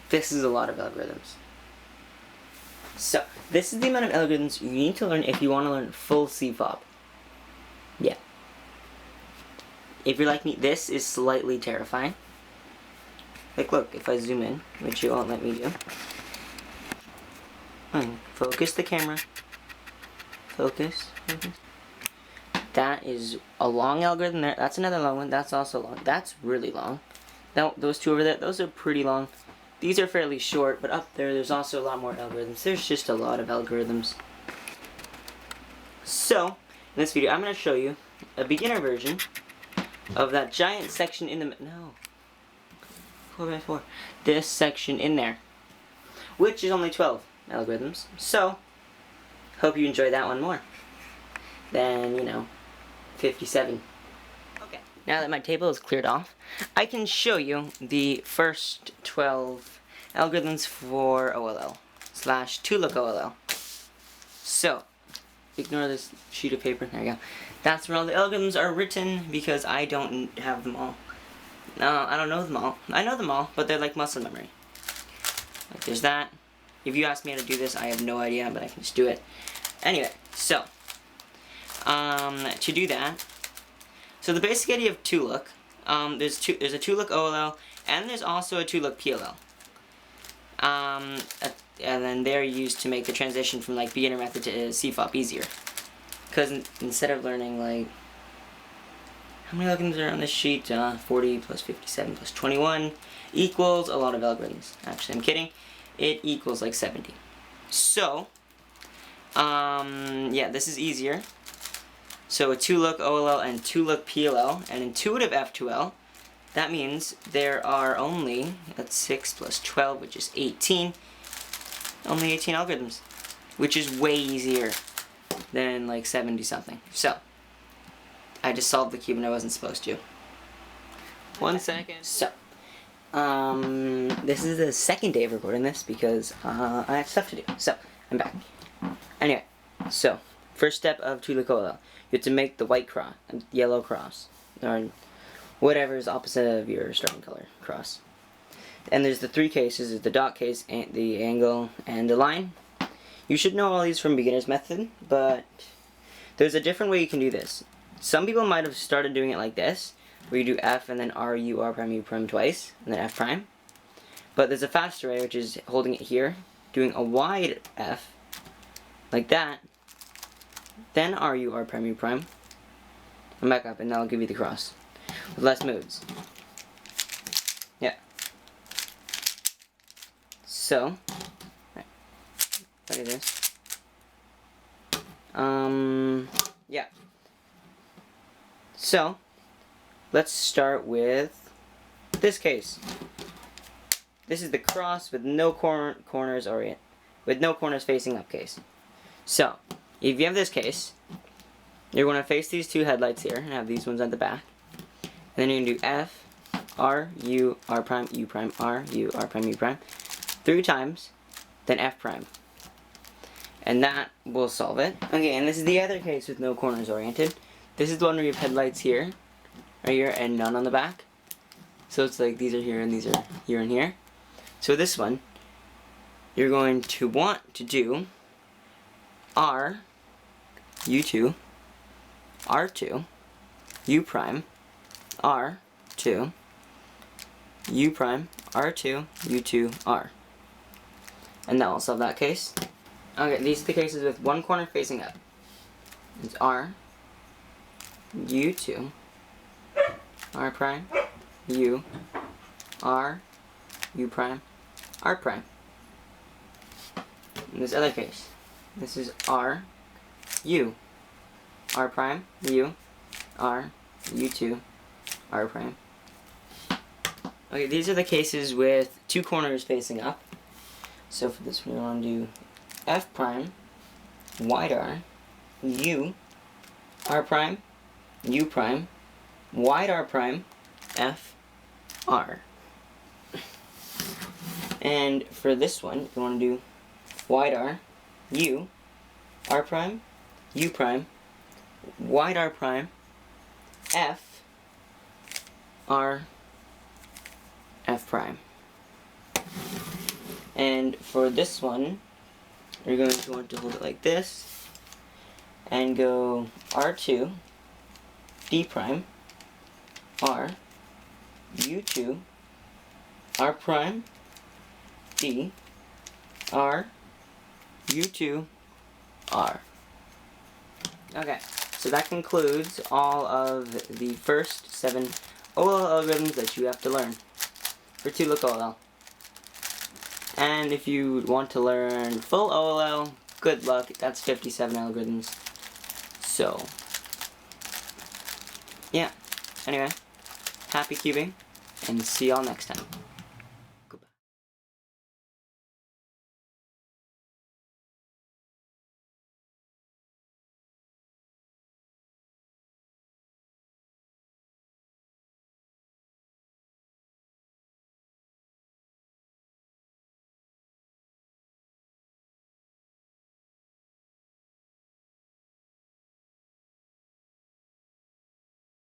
This is a lot of algorithms. So, this is the amount of algorithms you need to learn if you want to learn full CFOP. Yeah. If you're like me, this is slightly terrifying. Like, look, if I zoom in, which you won't let me do. Focus the camera. Focus. That is a long algorithm there. That's another long one. That's also long. That's really long. Now, those two over there, those are pretty long. These are fairly short, but up there, there's also a lot more algorithms. There's just a lot of algorithms. So, in this video, I'm going to show you a beginner version of that giant section in the... No. 4x4. This section in there, which is only 12 algorithms. So, hope you enjoy that one more than, 57. Okay, now that my table is cleared off, I can show you the first 12 algorithms for OLL / Look OLL. So, ignore this sheet of paper. There you go. That's where all the algorithms are written because I don't have them all. No, I don't know them all. I know them all, but they're like muscle memory. Like there's that. If you ask me how to do this, I have no idea, but I can just do it. Anyway, so to do that, so the basic idea of Look, there's a Look OLL, and there's also a Look PLL. And then they're used to make the transition from like beginner method to CFOP easier. Because instead of learning like, how many algorithms are on this sheet? 40 plus 57 plus 21 equals a lot of algorithms. Actually, I'm kidding. It equals like 70. So, yeah, this is easier. So a Look OLL and Look PLL and intuitive F2L, that means there are only, that's 6 plus 12, which is 18, only 18 algorithms, which is way easier than like 70 something. So, I just solved the cube and I wasn't supposed to. 1 second. So, this is the second day of recording this because I have stuff to do. So, I'm back. Anyway, so, first step of Look OLL. You have to make the white cross, yellow cross, or whatever is opposite of your starting color cross. And there's the three cases, the dot case, and the angle, and the line. You should know all these from beginner's method, but there's a different way you can do this. Some people might have started doing it like this, where you do F and then R, U, R prime, U prime twice, and then F prime. But there's a faster way, which is holding it here, doing a wide F, like that, then R, U, R prime, U prime, and back up, and that'll give you the cross, with less moves. Yeah. So, look at this. Yeah. So, let's start with this case. This is the cross with no corners facing up case. So, if you have this case, you're going to face these two headlights here and have these ones at the back. And then you can do F, R, U, R prime, U prime, R, U, R prime, U prime 3 times, then F prime. And that will solve it. Okay, and this is the other case with no corners oriented. This is the one where you have headlights here, right here, and none on the back. So it's like these are here and these are here and here. So this one, you're going to want to do R, U2, R2, U prime, R2, U prime, R2, U2, R. And that will solve that case. Okay, these are the cases with one corner facing up. It's R, U2, R prime, U, R, U prime, R prime. In this other case, this is R, U, R prime, U, R, U2, R prime. Okay, these are the cases with 2 corners facing up. So for this one, we want to do F prime, wide R, U, R prime, U prime, wide R prime, F, R. And for this one, you want to do wide R, U, R prime, U prime, wide R prime, F, R, F prime. And for this one, you're going to want to hold it like this and go R2, D prime, R, U2, R prime, D, R, U2, R. Okay, so that concludes all of the first 7 OLL algorithms that you have to learn for 2 Look OLL. And if you want to learn full OLL, good luck. That's 57 algorithms. So, yeah. Anyway, happy cubing, and see y'all next time.